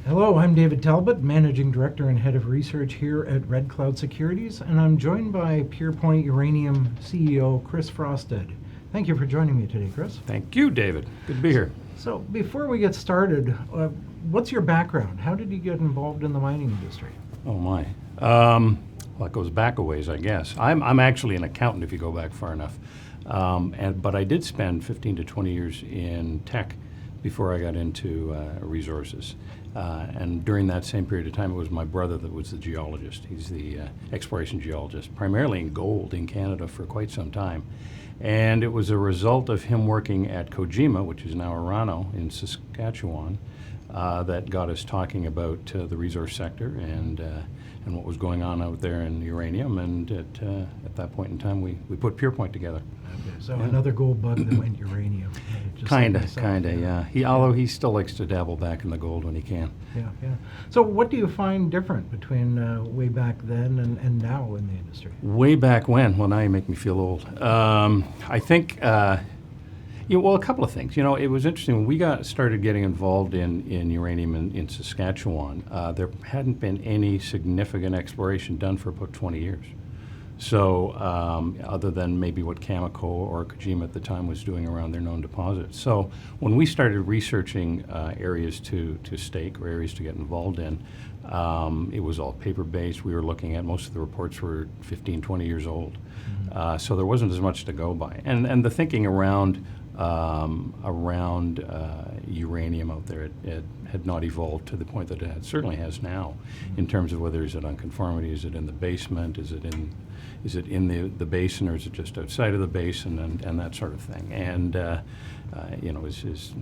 Hello, I'm David Talbot, Managing Director and Head of Research here at Cloud Securities, and I'm joined by Purepoint Uranium CEO Chris Frostad. Thank you for joining me today, Chris. Thank you, David. Good to be here. So before we get started, what's your background? How did you get involved in the mining industry? Oh my. Well, it goes back a ways, I guess. I'm actually an accountant if you go back far enough. But I did spend 15 to 20 years in tech before I got into resources. And during that same period of time, it was my brother that was the geologist. He's the exploration geologist, primarily in gold in Canada for quite some time. And it was a result of him working at Kojima, which is now Orano in Saskatchewan, that got us talking about the resource sector and what was going on out there in uranium. And at that point in time, we put Purepoint together. Okay, so another gold bug that went uranium. Kinda, yeah. Although he still likes to dabble back in the gold when he can. Yeah. So what do you find different between way back then and now in the industry? Way back when? Well, now you make me feel old. I think, well, a couple of things. It was interesting when we started getting involved in uranium in Saskatchewan. There hadn't been any significant exploration done for about 20 years. So other than maybe what Cameco or Kojima at the time was doing around their known deposits. So when we started researching areas to stake or areas to get involved in, it was all paper-based. We were looking at, most of the reports were 15, 20 years old. Mm-hmm. So there wasn't as much to go by. And the thinking around uranium out there, it had not evolved to the point that it certainly has now, in terms of whether is it on conformity, is it in the basement, is it in the basin, or is it just outside of the basin, and that sort of thing. And is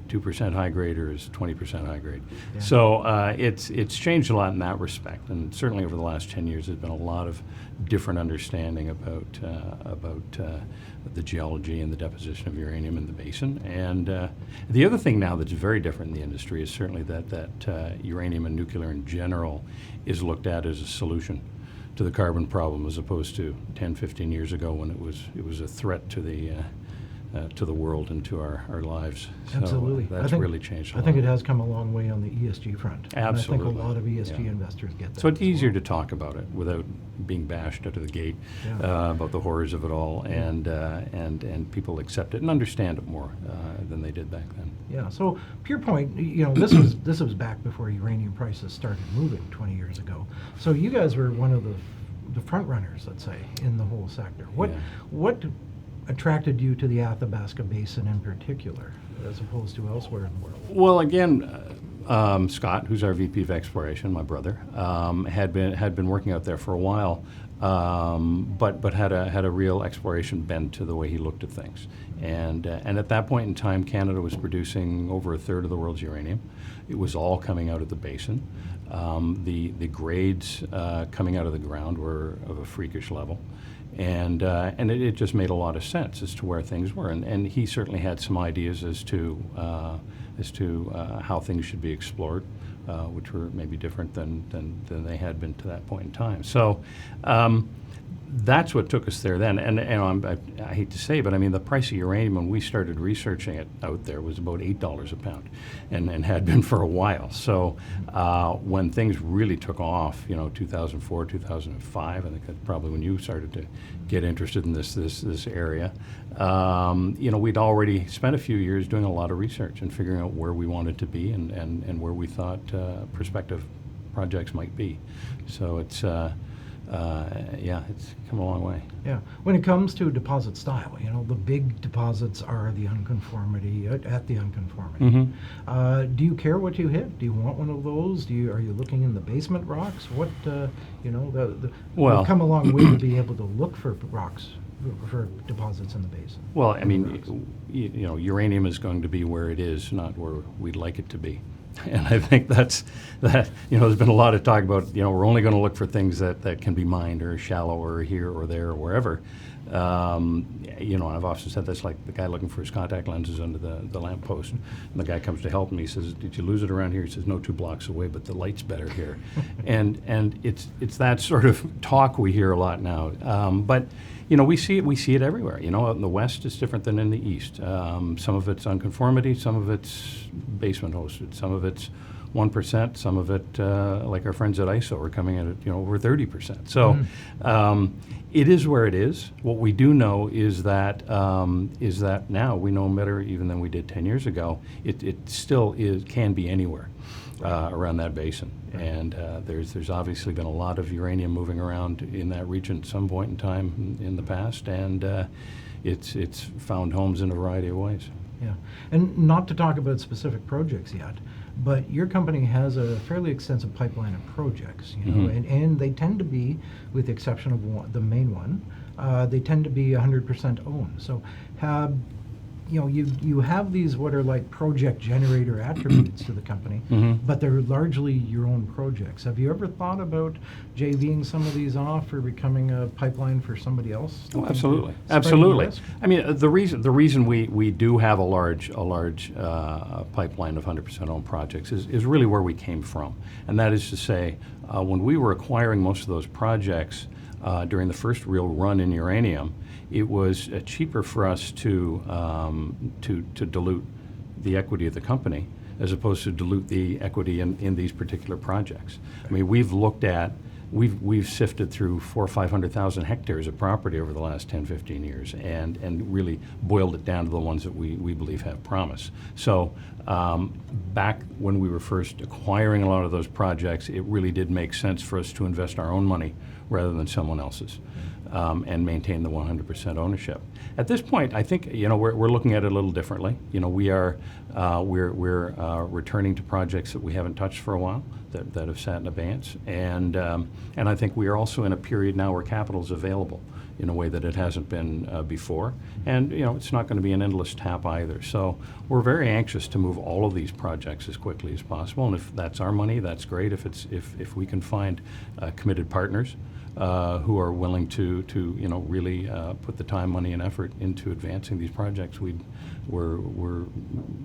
2% high grade or is 20% high grade? Yeah. So it's changed a lot in that respect, and certainly over the last 10 years there's been a lot of different understanding about the geology and the deposition of uranium in the basin. And the other thing now that's very different in the industry is certainly that uranium and nuclear in general is looked at as a solution to the carbon problem, as opposed to 10, 15 years ago when it was a threat to the world and to our lives. Absolutely. So that's really changed a lot. I think it has come a long way on the ESG front. Absolutely. And I think a lot of ESG investors get that. So it's easier to talk about it without being bashed out of the gate about the horrors of it all, and people accept it and understand it more than they did back then. Yeah. So Purepoint, this was back before uranium prices started moving 20 years ago. So you guys were one of the front runners, let's say, in the whole sector. What attracted you to the Athabasca basin in particular, as opposed to elsewhere in the world? Well, again, Scott, who's our VP of Exploration, my brother, had been working out there for a while, but had a real exploration bent to the way he looked at things. And at that point in time, Canada was producing over a third of the world's uranium. It was all coming out of the basin. The grades coming out of the ground were of a freakish level. And it just made a lot of sense as to where things were, and he certainly had some ideas as to how things should be explored, which were maybe different than they had been to that point in time. So that's what took us there then. And I hate to say, but I mean, the price of uranium when we started researching it out there was about $8 a pound, and had been for a while. So when things really took off, 2004, 2005, I think that's probably when you started to get interested in this area. We'd already spent a few years doing a lot of research and figuring out where we wanted to be and where we thought prospective projects might be. So it's come a long way. Yeah. When it comes to deposit style, the big deposits are the unconformity, at the unconformity. Mm-hmm. Do you care what you hit? Do you want one of those? Are you looking in the basement rocks? What, we've come a long way to be able to look for rocks, for deposits in the basin. Well, I mean, uranium is going to be where it is, not where we'd like it to be. And I think there's been a lot of talk about, we're only going to look for things that can be mined or shallow or here or there or wherever. I've often said this, like the guy looking for his contact lenses under the lamppost. And the guy comes to help me. He says, "Did you lose it around here?" He says, "No, 2 blocks away, but the light's better here." and it's that sort of talk we hear a lot now. But we see it everywhere. Out in the West, it's different than in the East. Some of it's on conformity, some of it's basement hosted, some of it's 1%. Some of it, like our friends at ISO, are coming in at over 30%. So it is where it is. What we do know is that now we know better even than we did 10 years ago. It still can be anywhere around that basin. And there's obviously been a lot of uranium moving around in that region at some point in time in the past, and it's found homes in a variety of ways. Yeah, and not to talk about specific projects yet, but your company has a fairly extensive pipeline of projects, and they tend to be, with the exception of the main one, they tend to be 100% owned. So, you have these what are like project generator attributes to the company, but they're largely your own projects. Have you ever thought about JVing some of these off or becoming a pipeline for somebody else? Oh, absolutely, absolutely. I mean, the reason we do have a large pipeline of 100% owned projects is really where we came from, and that is to say, when we were acquiring most of those projects during the first real run in uranium, it was cheaper for us to dilute the equity of the company as opposed to dilute the equity in these particular projects. I mean, we've sifted through 400,000 or 500,000 hectares of property over the last 10, 15 years and really boiled it down to the ones that we believe have promise. So back when we were first acquiring a lot of those projects, it really did make sense for us to invest our own money rather than someone else's. And maintain the 100% ownership. At this point, I think we're looking at it a little differently. We're returning to projects that we haven't touched for a while, that have sat in abeyance, and I think we are also in a period now where capital is available in a way that it hasn't been before, and it's not going to be an endless tap either. So we're very anxious to move all of these projects as quickly as possible, and if that's our money, that's great. If we can find committed partners who are willing to really put the time, money, and effort into advancing these projects, we're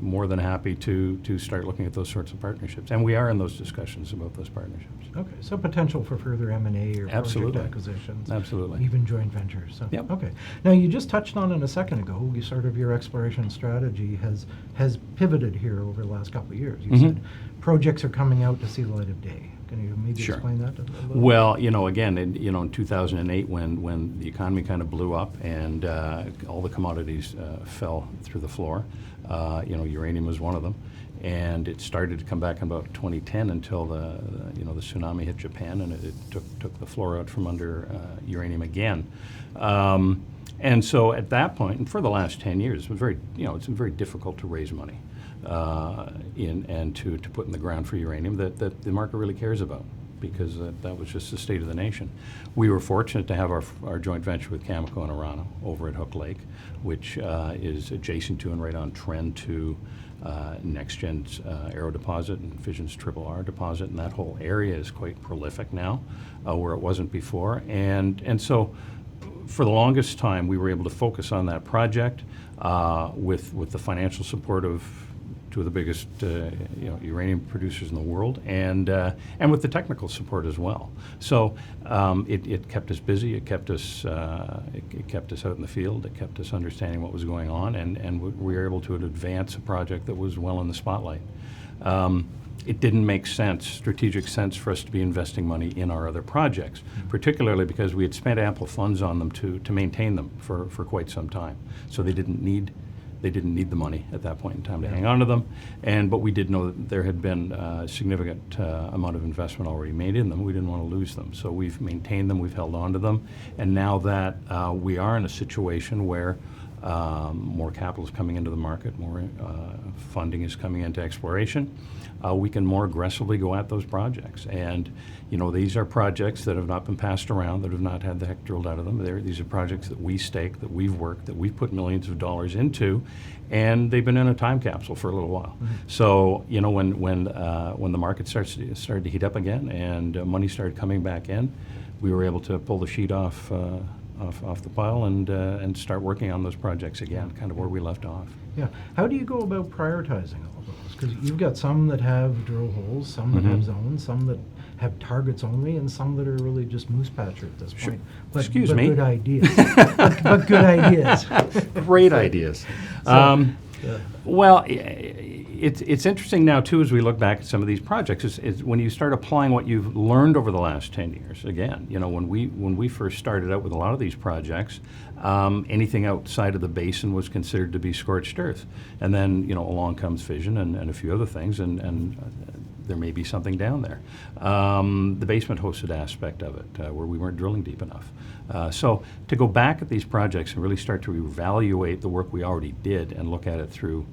more than happy to start looking at those sorts of partnerships, and we are in those discussions about those partnerships. Okay, so potential for further M&A or project acquisitions, absolutely, even joint ventures. So, yep. Okay, now you just touched on it a second ago. Your exploration strategy has pivoted here over the last couple of years. You said projects are coming out to see the light of day. Can you maybe explain that a little? Well, again, in 2008, when the economy kind of blew up and all the commodities fell through the floor, uranium was one of them, and it started to come back in about 2010 until the tsunami hit Japan, and it took the floor out from under uranium again. And so at that point, and for the last 10 years, it's been very difficult to raise money. And to put in the ground for uranium that the market really cares about, because that was just the state of the nation. We were fortunate to have our joint venture with Cameco and Orano over at Hook Lake, which is adjacent to and right on trend to NextGen's Arrow deposit and Fission's RRR deposit, and that whole area is quite prolific now, where it wasn't before. And so for the longest time, we were able to focus on that project with the financial support of two of the biggest uranium producers in the world, and with the technical support as well. So it kept us busy. It kept us out in the field. It kept us understanding what was going on, and we were able to advance a project that was well in the spotlight. It didn't make strategic sense for us to be investing money in our other projects, particularly because we had spent ample funds on them to maintain them for quite some time. So they didn't need the money at that point in time to hang on to them, but we did know that there had been a significant amount of investment already made in them. We didn't want to lose them, so we've maintained them, we've held on to them, and now that we are in a situation where more capital is coming into the market, more funding is coming into exploration, we can more aggressively go at those projects. And these are projects that have not been passed around, that have not had the heck drilled out of them. These are projects that we stake, that we've worked, that we've put millions of dollars into, and they've been in a time capsule for a little while. So when the market started to heat up again and money started coming back in, we were able to pull the sheet off the pile and start working on those projects again, kind of where we left off. Yeah. How do you go about prioritizing all those? Because you've got some that have drill holes, some that have zones, some that have targets only, and some that are really just moose patcher at this point. But, Excuse me. Good ideas. but good ideas. Great ideas. So, Well, it's interesting now too as we look back at some of these projects. Is when you start applying what you've learned over the last 10 years. Again, when we first started out with a lot of these projects, anything outside of the basin was considered to be scorched earth, and then along comes fission and a few other things, and there may be something down there. The basement hosted aspect of it, where we weren't drilling deep enough. So to go back at these projects and really start to evaluate the work we already did and look at it through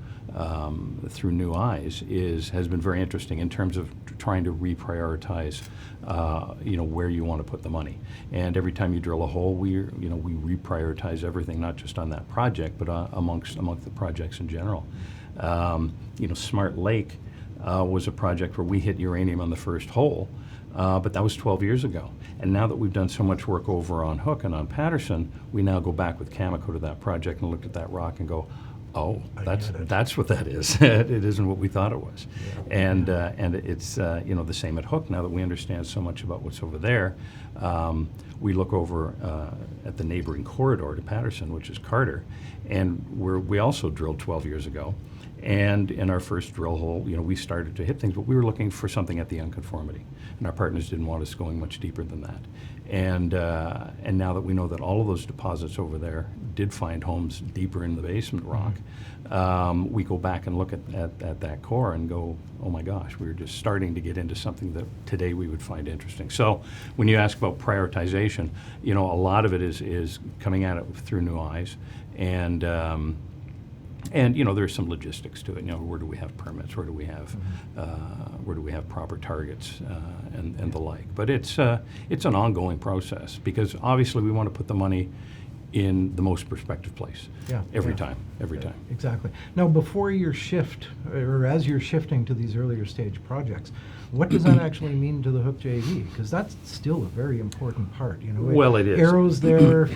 new eyes has been very interesting in terms of trying to reprioritize, where you want to put the money. And every time you drill a hole, we reprioritize everything, not just on that project, but amongst the projects in general. Smart Lake was a project where we hit uranium on the first hole, but that was 12 years ago. And now that we've done so much work over on Hook and on Patterson, we now go back with Cameco to that project and look at that rock and go, oh, that's what that is. It isn't what we thought it was. Yeah. And it's the same at Hook. Now that we understand so much about what's over there, we look over at the neighboring corridor to Patterson, which is Carter, and we also drilled 12 years ago. And in our first drill hole, we started to hit things, but we were looking for something at the unconformity, and our partners didn't want us going much deeper than that. And now that we know that all of those deposits over there did find homes deeper in the basement rock, we go back and look at that core and go, oh my gosh, we're just starting to get into something that today we would find interesting. So when you ask about prioritization, a lot of it is coming at it through new eyes, and there's some logistics to it. Where do we have permits? Where do we have proper targets and the like? But it's an ongoing process, because obviously we want to put the money in the most prospective place. Every time. Exactly. Now, before your shift, or as you're shifting to these earlier stage projects, what does that actually mean to the Hook JV? Because that's still a very important part. Well, it is. Arrow's there,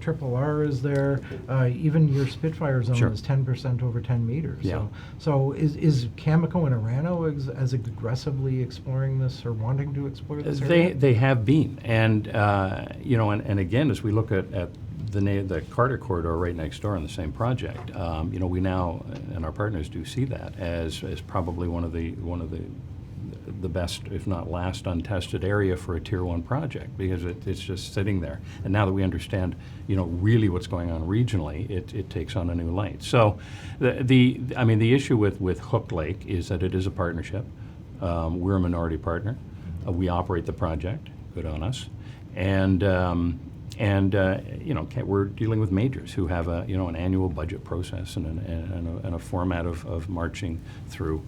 Triple R is there, even your Spitfire zone is 10% over 10 meters. Yeah. So is Cameco and Orano as aggressively exploring this, or wanting to explore this area? They have been, and and again, as we look at the Carter corridor right next door on the same project, we now, and our partners do see that as probably one of the best, if not last, untested area for a Tier 1 project, because it's just sitting there. And now that we understand, really what's going on regionally, it takes on a new light. So the issue with Hook Lake is that it is a partnership. We're a minority partner. We operate the project. Good on us. We're dealing with majors who have an annual budget process and a format of marching through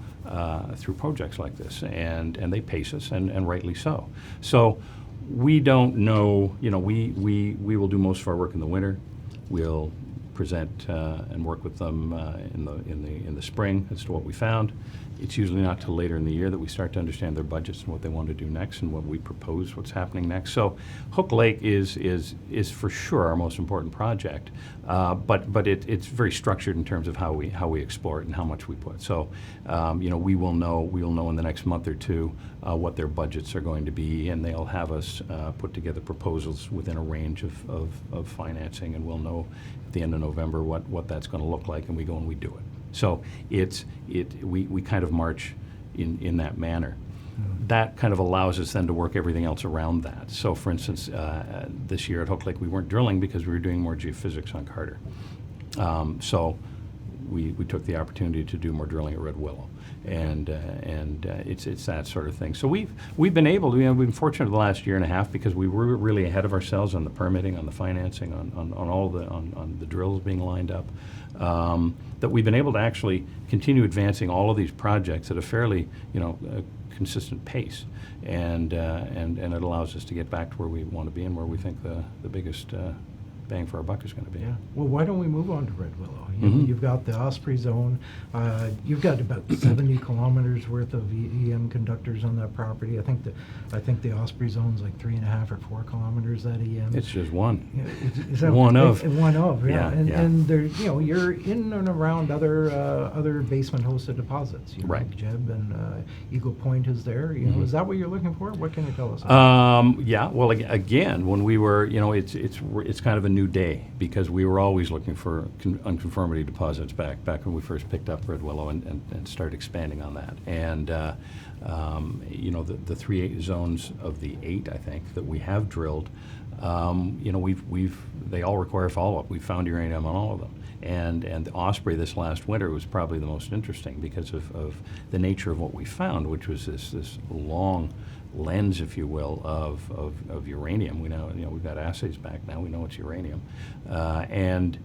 projects like this, and they pace us, and rightly so. So we don't know. We will do most of our work in the winter. We'll present and work with them in the spring as to what we found. It's usually not till later in the year that we start to understand their budgets and what they want to do next, and what we propose, what's happening next. So Hook Lake is for sure our most important project, but it's very structured in terms of how we explore it and how much we put. So we will know in the next month or two what their budgets are going to be, and they'll have us put together proposals within a range of financing, and we'll know at the end of November what that's going to look like, and we go and we do it. So we kind of march in that manner. That kind of allows us then to work everything else around that. So for instance, this year at Hook Lake we weren't drilling because we were doing more geophysics on Carter. So we took the opportunity to do more drilling at Red Willow. And it's that sort of thing. So we've been able to, we've been fortunate the last year and a half, because we were really ahead of ourselves on the permitting, on the financing, on the drills being lined up, that we've been able to actually continue advancing all of these projects at a fairly consistent pace, and it allows us to get back to where we want to be and where we think the biggest bang for our buck is going to be. Yeah. Well, why don't we move on to Red Willow? You've got the Osprey zone. You've got about 70 kilometers worth of EM conductors on that property. I think the Osprey zone's like 3.5 or 4 kilometers. That EM. It's just one. Is that one of. Yeah. And there, you're in and around other basement-hosted deposits. Right. Like Jeb and Eagle Point is there. Is that what you're looking for? What can you tell us? Yeah. Well, again, when we were, it's kind of a new day because we were always looking for unconformity deposits back when we first picked up Red Willow and started expanding on that. And you know, the 3 zones of the 8, I think, that we have drilled, you know, they all require follow-up. We found uranium on all of them. And the Osprey this last winter was probably the most interesting because of the nature of what we found, which was this long lens, if you will, of uranium. We know, you know, we've got assays back now. We know it's uranium, and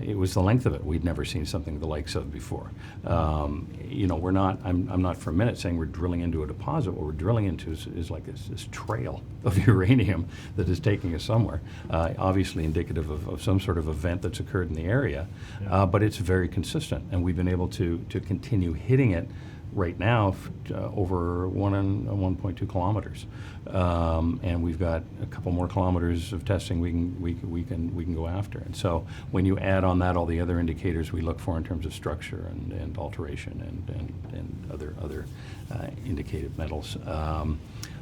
it was the length of it. We'd never seen something the likes of before. You know, we're not. I'm not for a minute saying we're drilling into a deposit. What we're drilling into is like this trail of uranium that is taking us somewhere. Obviously indicative of some sort of event that's occurred in the area, but it's very consistent, and we've been able to continue hitting it right now over 1.2 kilometers, and we've got a couple more kilometers of testing we can go after. And so when you add on that all the other indicators we look for in terms of structure and alteration and other indicated metals,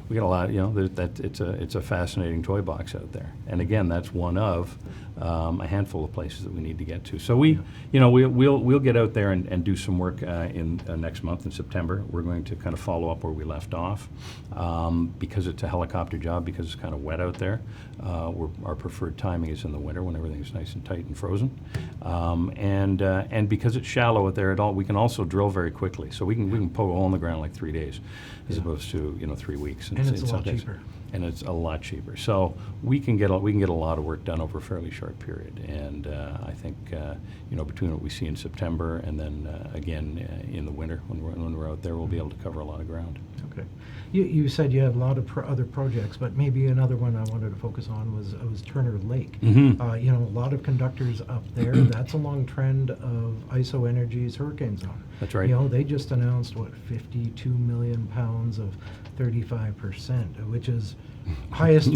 we got a lot. You know, it's a fascinating toy box out there. And again, that's one of a handful of places that we need to get to. So we'll get out there and do some work in next month in September. We're going to kind of follow up where we left off because it's a helicopter job, because it's kind of wet out there. Our preferred timing is in the winter when everything's nice and tight and frozen, and because it's shallow out there at all, we can also drill very quickly. So we can poke a hole in the ground like 3 days, as opposed to 3 weeks. And it's a lot cheaper. And it's a lot cheaper. So we can get a lot of work done over a fairly short period. And I think between what we see in September and then again in the winter when we're out there, we'll be able to cover a lot of ground. Okay. You said you had a lot of other projects, but maybe another one I wanted to focus on was Turner Lake. Mm-hmm. A lot of conductors up there. That's a long trend of ISO Energy's hurricane zone. That's right. They just announced 52 million pounds of 35%, which is highest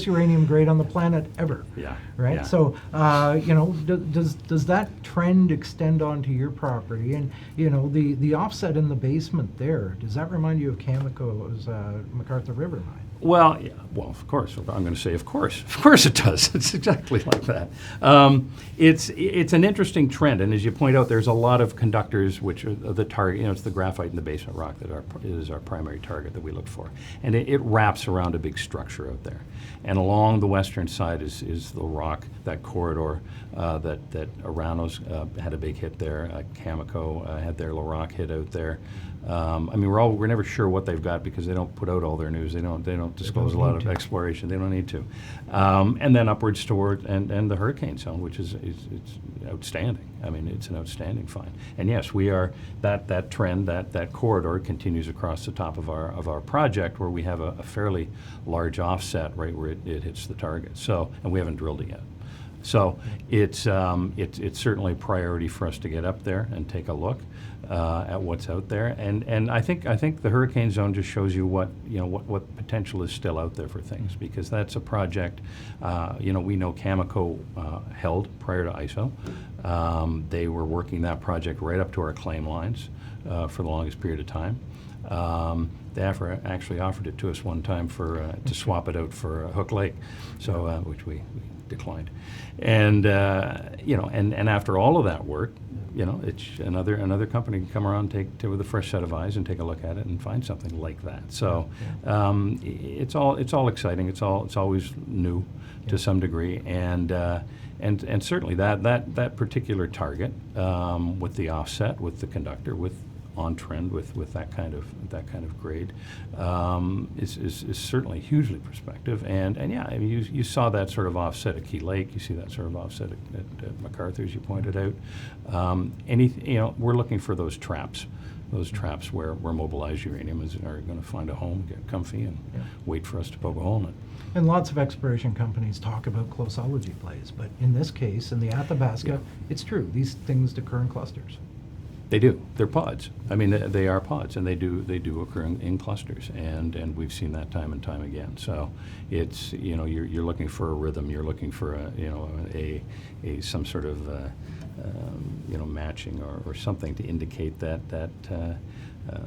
uranium grade on the planet ever. Yeah. Right. Yeah. So does that trend extend onto your property? And the offset in the basement there, does that remind you of Cameco's MacArthur River mine? Well, yeah, of course. I'm going to say, of course it does. It's exactly like that. It's an interesting trend, and as you point out, there's a lot of conductors which are the target. It's the graphite in the basement rock that is our primary target that we look for, and it wraps around a big structure out there. And along the western side is the rock, that corridor that Orano's had a big hit there. Cameco had their LaRock hit out there. We're never sure what they've got because they don't put out all their news. They don't disclose a lot of exploration. They don't need to. And then upwards toward and the hurricane zone, which is outstanding. It's an outstanding find. And yes, we are that trend, that corridor continues across the top of our project, where we have a fairly large offset right where it hits the target. So, and we haven't drilled it yet. So it's certainly a priority for us to get up there and take a look at what's out there, and I think the hurricane zone just shows you what potential is still out there for things, because that's a project we know Cameco held prior to ISO. They were working that project right up to our claim lines for the longest period of time. They actually offered it to us one time to swap it out for Hook Lake, so which we declined. And and after all of that work, it's another company can come around, with a fresh set of eyes and take a look at it and find something like that. So it's all exciting. It's always new to some degree, and certainly that particular target with the offset, with the conductor, with on trend with that kind of grade is certainly hugely prospective, and you saw that sort of offset at Key Lake, you see that sort of offset at MacArthur, as you pointed out. We're looking for those traps where mobilized uranium are going to find a home, get comfy, and wait for us to poke a hole in it. And lots of exploration companies talk about closology plays, but in this case, in the Athabasca, it's true. These things occur in clusters. They do. They're pods. They are pods, and they do occur in clusters, and we've seen that time and time again. So it's you're looking for a rhythm. You're looking for some sort of matching or something to indicate that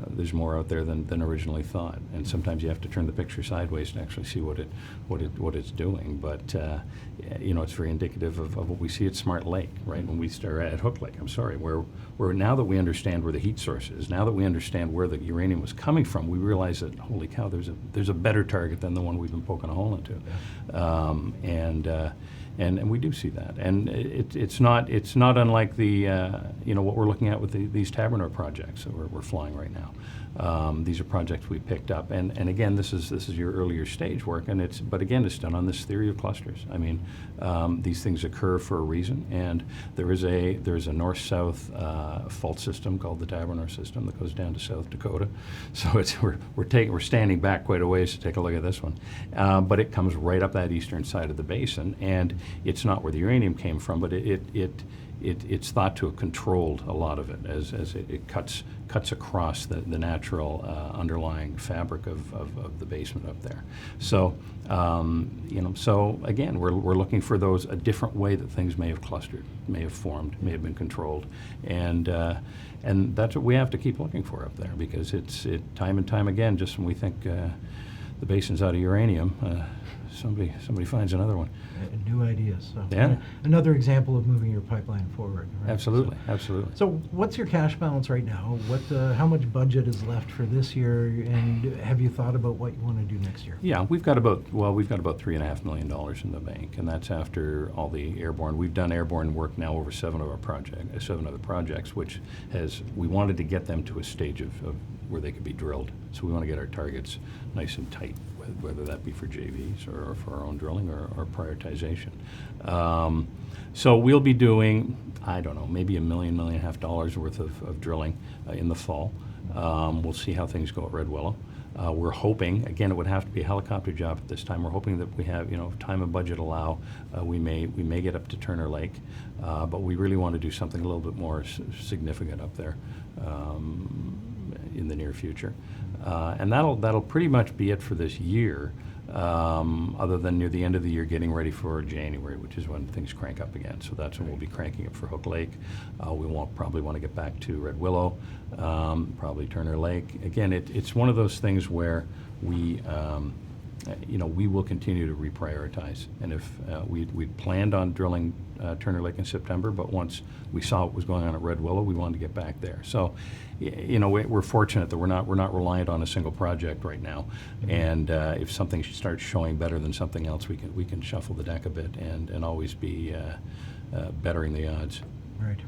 there's more out there than originally thought, and sometimes you have to turn the picture sideways to actually see what it's doing. But it's very indicative of what we see at Smart Lake, right? When we start at Hook Lake, where now that we understand where the heat source is, now that we understand where the uranium was coming from, we realize that holy cow, there's a better target than the one we've been poking a hole into, and we do see that, and it's not unlike the what we're looking at with these Tabernor projects that we're flying right now. These are projects we picked up, and again, this is your earlier stage work, and it's done on this theory of clusters. I mean, these things occur for a reason, and there's a north-south fault system called the Tabernor system that goes down to South Dakota. So we're standing back quite a ways to take a look at this one, but it comes right up that eastern side of the basin, and it's not where the uranium came from, but it's thought to have controlled a lot of it as it cuts across the natural underlying fabric of the basement up there. So so again, we're looking for a different way that things may have clustered, may have formed, may have been controlled, and that's what we have to keep looking for up there, because it's time and time again, just when we think the basin's out of uranium, somebody finds another one. New ideas. So Yeah. Another example of moving your pipeline forward. Right? Absolutely, absolutely. So what's your cash balance right now? How much budget is left for this year, and have you thought about what you want to do next year? Yeah, we've got about $3.5 million in the bank, and that's after all the airborne. We've done airborne work now over 7 other projects, which we wanted to get them to a stage of where they could be drilled. So we want to get our targets nice and tight, whether that be for JVs or for our own drilling or prioritization. So we'll be doing, I don't know, maybe $1 million worth of drilling in the fall. We'll see how things go at Red Willow. We're hoping, again, it would have to be a helicopter job at this time. We're hoping that we have, if time and budget allow, we may get up to Turner Lake, but we really want to do something a little bit more significant up there in the near future. And that'll pretty much be it for this year, other than near the end of the year getting ready for January, which is when things crank up again. So that's when we'll be cranking up for Hook Lake. We won't probably want to get back to Red Willow, probably Turner Lake. Again, it's one of those things where we will continue to reprioritize. And if we'd planned on drilling Turner Lake in September, but once we saw what was going on at Red Willow, we wanted to get back there. So, we're fortunate that we're not reliant on a single project right now. Mm-hmm. And if something starts showing better than something else, we can shuffle the deck a bit and always be bettering the odds.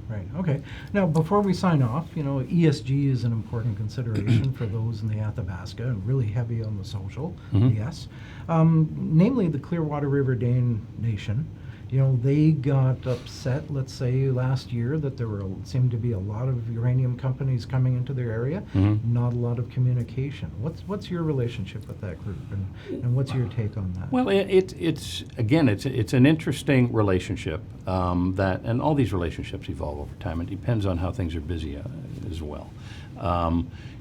Right. Okay. Now, before we sign off, ESG is an important consideration for those in the Athabasca, and really heavy on the social, Mm-hmm. yes. Namely, the Clearwater River Dane Nation. They got upset, let's say, last year that there seemed to be a lot of uranium companies coming into their area, Mm-hmm. not a lot of communication. What's your relationship with that group, and what's your take on that? Well, it's an interesting relationship and all these relationships evolve over time. It depends on how things are busy as well.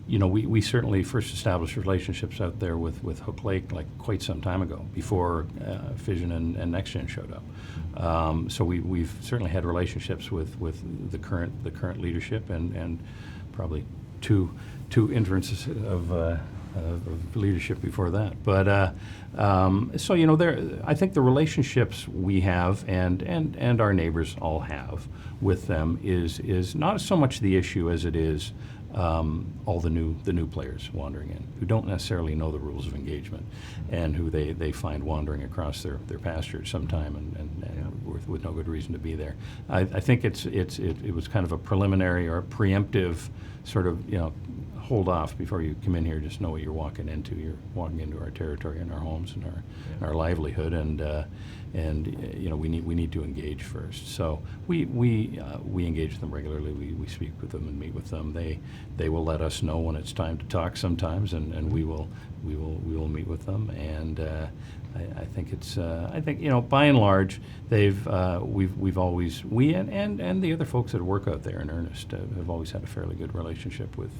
We certainly first established relationships out there with Hook Lake like quite some time ago, before Fission and NextGen showed up. So we've certainly had relationships with the current leadership and probably two entrances of leadership before that. But I think the relationships we have and our neighbors all have with them is not so much the issue as it is all the new players wandering in, who don't necessarily know the rules of engagement, and who they find wandering across their pastures sometime and with no good reason to be there. I think it was kind of a preliminary or a preemptive sort of hold off before you come in here. Just know what you're walking into. You're walking into our territory and our homes and our livelihood, and we need to engage first. So we engage with them regularly. We speak with them and meet with them. They will let us know when it's time to talk sometimes, and we will meet with them. And I think by and large we've always and the other folks that work out there in earnest have always had a fairly good relationship with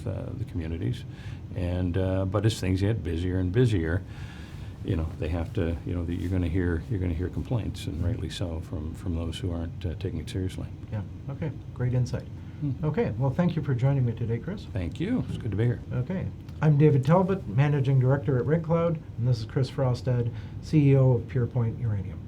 the communities. And but as things get busier and busier, they have to, you're going to hear complaints, and rightly so, from those who aren't taking it seriously. Yeah. Okay. Great insight. Okay, well, thank you for joining me today, Chris. Thank you. It's good to be here. Okay. I'm David Talbot, Managing Director at Red Cloud, and this is Chris Frostad, CEO of Purepoint Uranium.